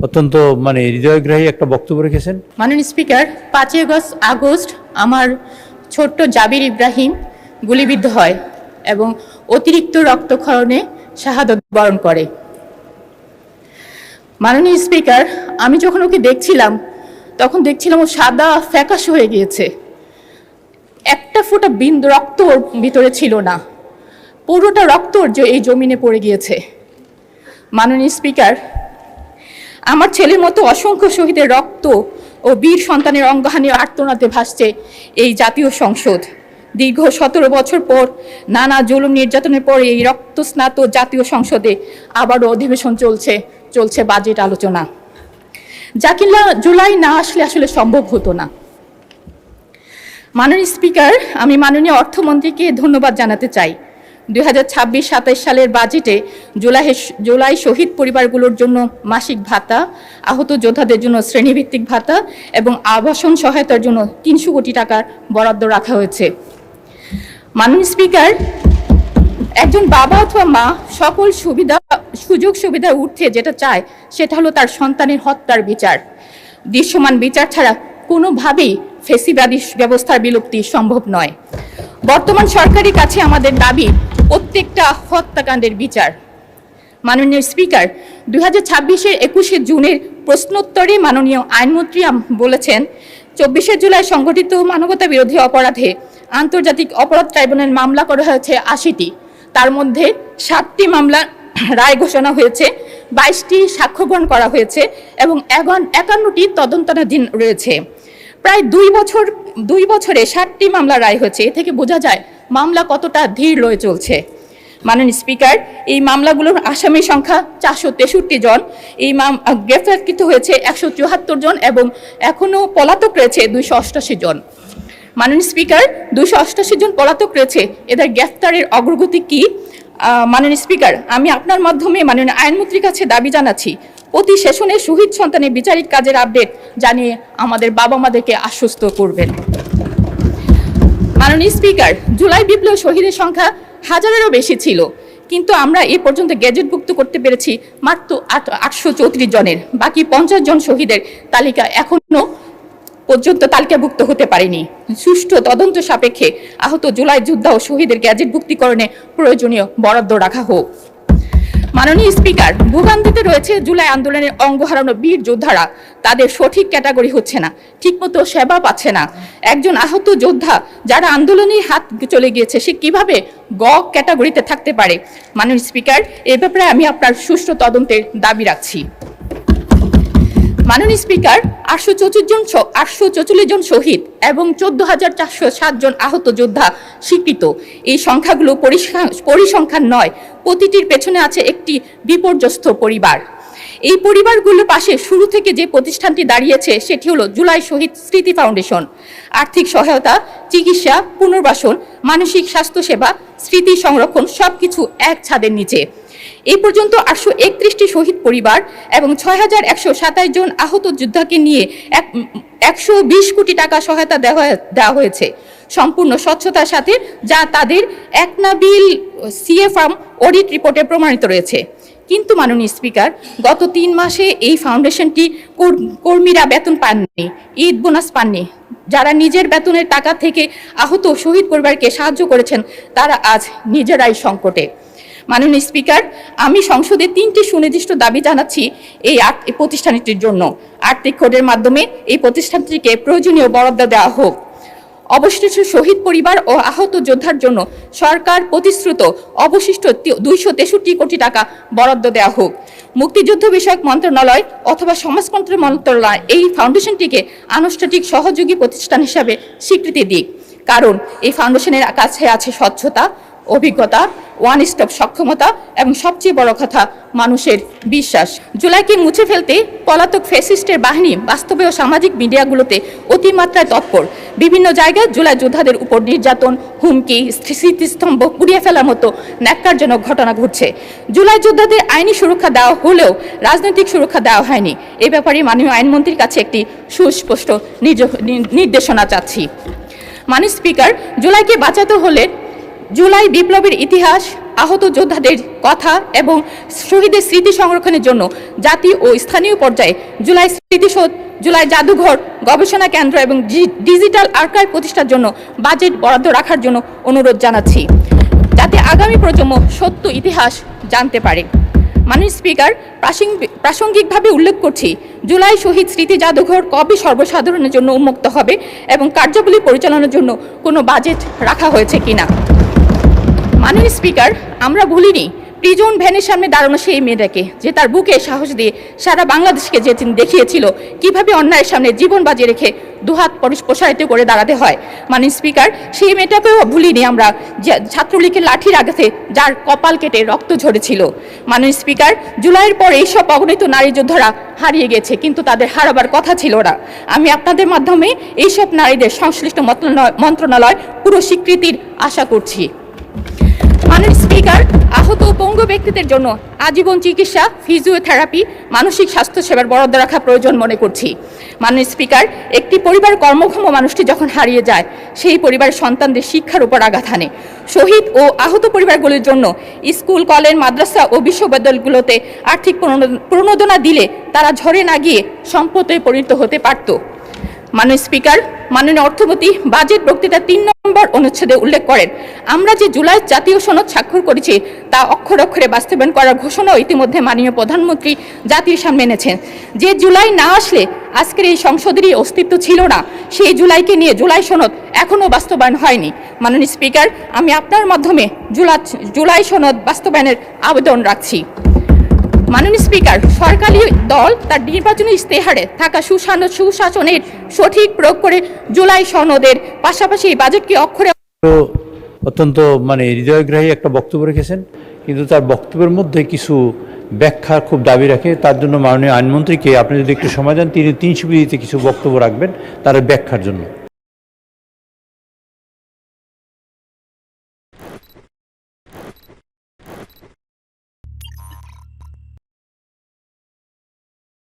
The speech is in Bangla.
অত্যন্ত হৃদয়গ্রাহী একটা বক্তব্য রেখেছেন। মাননীয় স্পিকার, 5 আগস্ট আমার ছোট্ট জাবির ইব্রাহিম গুলিবিদ্ধ হয় এবং অতিরিক্ত রক্তক্ষরণে শাহাদত বরণ করে। মাননীয় স্পিকার, আমি যখন ওকে দেখছিলাম তখন দেখছিলাম ও সাদা ফ্যাকাশে হয়ে গিয়েছে, একটা ফোঁটা বিন্দু রক্ত ওর ভিতরে ছিল না, পুরোটা রক্ত এই জমিনে পড়ে গিয়েছে। মাননীয় স্পিকার, আমার ছেলের মতো অসংখ্য শহীদের রক্ত ও বীর সন্তানের অঙ্গহানি আর্তনাদে ভাসছে এই জাতীয় সংসদ। দীর্ঘ 17 বছর পর নানা জুলুম নির্যাতনের পর এই রক্তস্নাত জাতীয় সংসদে আবারও অধিবেশন চলছে বাজেট আলোচনা, যা কিনা জুলাই না আসলে আসলে সম্ভব হতো না। মাননীয় স্পিকার, আমি মাননীয় অর্থমন্ত্রীকে ধন্যবাদ জানাতে চাই। 2026-27 সালের বাজেটে জুলাই শহীদ পরিবারগুলোর জন্য মাসিক ভাতা, আহত যোদ্ধাদের জন্য শ্রেণীভিত্তিক ভাতা এবং আবাসন সহায়তার জন্য 300 কোটি টাকার বরাদ্দ রাখা হয়েছে। মাননীয় স্পিকার, একজন বাবা অথবা মা সকল সুযোগ সুবিধা উঠে যেটা চায় সেটা হলো তার সন্তানের হত্যার বিচার। দৃশ্যমান বিচার ছাড়া কোনোভাবেই ফেসিবাদী ব্যবস্থার বিলুপ্তি সম্ভব নয়। বর্তমান সরকারের কাছে আমাদের দাবি প্রত্যেকটা হত্যাকাণ্ডের বিচার। মাননীয় স্পিকার, 2026-এর 21শে জুনের প্রশ্নোত্তরে মাননীয় আইনমন্ত্রী বলেছেন, 24শে জুলাই সংঘটিত মানবতা বিরোধী অপরাধে আন্তর্জাতিক অপরাধ ট্রাইব্যুনাল মামলা করা হয়েছে 80টি, তার মধ্যে 7টি মামলা রায় ঘোষণা হয়েছে, 22টি সাক্ষ্য গ্রহণ করা হয়েছে এবং 51টি তদন্তাধীন রয়েছে। প্রায় 2 বছরে 7টি মামলা রায় হয়েছে। এ থেকে বোঝা যায় মামলা কতটা ধীর লয়ে চলছে। মাননীয় স্পিকার, এই মামলাগুলোর আসামির সংখ্যা 463 জন, এই গ্রেফতারকৃত হয়েছে 174 জন এবং এখনও পলাতক রয়েছে 288 জন। মাননীয় স্পিকার, 288 জন পলাতক রয়েছে, এদের গ্রেফতারের অগ্রগতি কি? মাননীয় স্পিকার, আমি আপনার মাধ্যমে মাননীয় আইনমন্ত্রীর কাছে দাবি জানাচ্ছি, প্রতি সেশনে শহীদ সন্তানের বিচারিক কাজের আপডেট জানিয়ে আমাদের বাবা মাদেরকে আশ্বস্ত করবেন। মাননীয় স্পিকার, জুলাই বিপ্লব শহীদের সংখ্যা 1000-এরও বেশি ছিল, কিন্তু আমরা এ পর্যন্ত গেজেটভুক্ত করতে পেরেছি মাত্র 834 জনের। বাকি 50 জন শহীদের তালিকা এখনো পর্যন্ত তালিকাভুক্ত হতে পারেনি। সুষ্ঠু তদন্ত সাপেক্ষে আহত জুলাই যোদ্ধা ও শহীদের গ্যাজেটভুক্তিকরণে প্রয়োজনীয় বরাদ্দ রাখা হোক। মাননীয় স্পিকার, ভোগান্তিতে রয়েছে জুলাই আন্দোলনের অঙ্গ হারানো বীর যোদ্ধারা, তাদের সঠিক ক্যাটাগরি হচ্ছে না, ঠিকমতো সেবা পাচ্ছে না। একজন আহত যোদ্ধা যারা আন্দোলনে হাত চলে গিয়েছে, সে কিভাবে ক্যাটাগরিতে থাকতে পারে? মাননীয় স্পিকার, এ ব্যাপারে আমি আপনার সুষ্ঠু তদন্তের দাবি রাখছি। মাননীয় স্পিকার, 844 জন শহীদ এবং 14,407 জন আহত যোদ্ধা স্বীকৃত। এই সংখ্যাগুলো পরিসংখ্যান নয়, প্রতিটির পেছনে আছে একটি বিপর্যস্ত পরিবার। এই পরিবারগুলোর পাশে শুরু থেকে যে প্রতিষ্ঠানটি দাঁড়িয়েছে সেটি হলো জুলাই শহীদ স্মৃতি ফাউন্ডেশন। আর্থিক সহায়তা, চিকিৎসা, পুনর্বাসন, মানসিক স্বাস্থ্যসেবা, স্মৃতি সংরক্ষণ সবকিছু এক ছাদের নিচে। এই পর্যন্ত 831টি শহীদ পরিবার এবং 6127 জন আহত যোদ্ধাকে নিয়ে 120 কোটি টাকা সহায়তা দেওয়া হয়েছে সম্পূর্ণ স্বচ্ছতার সাথে, যা তাদের একনাবিল সিএ ফার্ম অডিট রিপোর্টে প্রমাণিত রয়েছে। কিন্তু মাননীয় স্পিকার, গত 3 মাসে এই ফাউন্ডেশনটি কর্মীরা বেতন পাননি, ঈদ বোনাস পাননি। যারা নিজের বেতনের টাকা থেকে আহত শহীদ পরিবারকে সাহায্য করেছেন তারা আজ নিজেরাই সংকটে। মাননীয় স্পিকার, আমি সংসদে 3টি সুনির্দিষ্ট দাবি জানাচ্ছি এই প্রতিষ্ঠানটির জন্য। আর্থিক কোডের মাধ্যমে এই প্রতিষ্ঠানটিকে প্রয়োজনীয় বরাদ্দ দেওয়া হোক। অবশিষ্ট শহীদ পরিবার ও আহত যোদ্ধার জন্য সরকার প্রতিশ্রুত অবশিষ্ট 263 কোটি টাকা বরাদ্দ দেওয়া হোক। মুক্তিযুদ্ধ বিষয়ক মন্ত্রণালয় অথবা সমাজতন্ত্র মন্ত্রণালয় এই ফাউন্ডেশনটিকে আনুষ্ঠানিক সহযোগী প্রতিষ্ঠান হিসাবে স্বীকৃতি দিক, কারণ এই ফাউন্ডেশনের কাছে আছে স্বচ্ছতা, অভিজ্ঞতা, ওয়ান স্টপ সক্ষমতা এবং সবচেয়ে বড় কথা মানুষের বিশ্বাস। জুলাইকে মুছে ফেলতে পলাতক ফ্যাসিস্টের বাহিনী বাস্তবে ও সামাজিক মিডিয়াগুলোতে অতিমাত্রায় তৎপর। বিভিন্ন জায়গায় জুলাই যোদ্ধাদের উপর নির্যাতন, হুমকি, স্মৃতিস্তম্ভ পুড়িয়ে ফেলার মতো ন্যাক্কারজনক ঘটনা ঘটছে। জুলাই যোদ্ধাদের আইনি সুরক্ষা দেওয়া হলেও রাজনৈতিক সুরক্ষা দেওয়া হয়নি। এ ব্যাপারে মাননীয় আইনমন্ত্রীর কাছে একটি সুস্পষ্ট নির্দেশনা চাচ্ছি। মাননীয় স্পিকার, জুলাইকে বাঁচাতে হলে জুলাই বিপ্লবের ইতিহাস, আহত যোদ্ধাদের কথা এবং শহীদের স্মৃতি সংরক্ষণের জন্য জাতীয় ও স্থানীয় পর্যায়ে জুলাই স্মৃতিসৌধ, জুলাই জাদুঘর, গবেষণা কেন্দ্র এবং ডিজিটাল আর্কাইভ প্রতিষ্ঠার জন্য বাজেট বরাদ্দ রাখার জন্য অনুরোধ জানাচ্ছি, যাতে আগামী প্রজন্ম সত্য ইতিহাস জানতে পারে। মাননীয় স্পিকার, প্রাসঙ্গিকভাবে উল্লেখ করছি, জুলাই শহীদ স্মৃতি জাদুঘর কবে সর্বসাধারণের জন্য উন্মুক্ত হবে এবং কার্যাবলী পরিচালনার জন্য কোনো বাজেট রাখা হয়েছে কিনা। মাননীয় স্পিকার, আমরা ভুলিনি প্রিজন ভ্যানের সামনে দাঁড়ানো সেই মেয়েটাকে, যে তার বুকে সাহস দিয়ে সারা বাংলাদেশকে যে দেখিয়েছিল কিভাবে অন্যায়ের সামনে জীবন বাজি রেখে দুহাত প্রসারিত করে দাঁড়াতে হয়। মাননীয় স্পিকার, সেই মেয়েটাকেও ভুলিনি আমরা, ছাত্রলীগের লাঠির আঘাতে যার কপাল কেটে রক্ত ঝরেছিল। মাননীয় স্পিকার, জুলাইয়ের পর এইসব অগণিত নারী যোদ্ধারা হারিয়ে গেছে, কিন্তু তাদের হারাবার কথা ছিল না। আমি আপনাদের মাধ্যমে এইসব নারীদের সংশ্লিষ্ট মন্ত্রণালয় পুরো স্বীকৃতির আশা করছি। মাননীয় স্পিকার, আহত ও পঙ্গু ব্যক্তিদের জন্য আজীবন চিকিৎসা, ফিজিওথেরাপি, মানসিক স্বাস্থ্য সেবার বরাদ্দ রাখা প্রয়োজন মনে করছি। মাননীয় স্পিকার, একটি পরিবার কর্মক্ষম মানুষটি যখন হারিয়ে যায়, সেই পরিবারের সন্তানদের শিক্ষার উপর আঘাত হানে। শহীদ ও আহত পরিবারগুলির জন্য স্কুল, কলেজ, মাদ্রাসা ও বিশ্ববিদ্যালয়গুলোতে আর্থিক প্রণোদনা দিলে তারা ঝরে না গিয়ে সম্পদে পরিণত হতে পারত। মাননীয় স্পিকার, মাননীয় অর্থমন্ত্রী বাজেট বক্তৃতার 3 নম্বর অনুচ্ছেদে উল্লেখ করেন, আমরা যে জুলাই জাতীয় সনদ স্বাক্ষর করেছি তা অক্ষরে অক্ষরে বাস্তবায়ন করার ঘোষণাও ইতিমধ্যে মাননীয় প্রধানমন্ত্রী জাতির সামনে এনেছেন। যে জুলাই না আসলে আজকের এই সংসদেরই অস্তিত্ব ছিল না, সেই জুলাইকে নিয়ে জুলাই সনদ এখনও বাস্তবায়ন হয়নি। মাননীয় স্পিকার, আমি আপনার মাধ্যমে জুলাই সনদ বাস্তবায়নের আবেদন রাখছি। মাননীয় স্পিকার, সরকারি দল তার নির্বাচনী ইশতেহারে থাকা সুশাসনের সঠিক প্রয়োগ করে জুলাই সনদের পাশাপাশি এই বাজেটকে অক্ষরে অত্যন্ত হৃদয়গ্রাহী একটা বক্তব্য রেখেছেন, কিন্তু তার বক্তব্যের মধ্যে কিছু ব্যাখ্যার খুব দাবি রাখে। তার জন্য মাননীয় আইনমন্ত্রীকে আপনি যদি একটু সময় দেন, তিনি 300 কিছু বক্তব্য রাখবেন তার ব্যাখ্যার জন্য।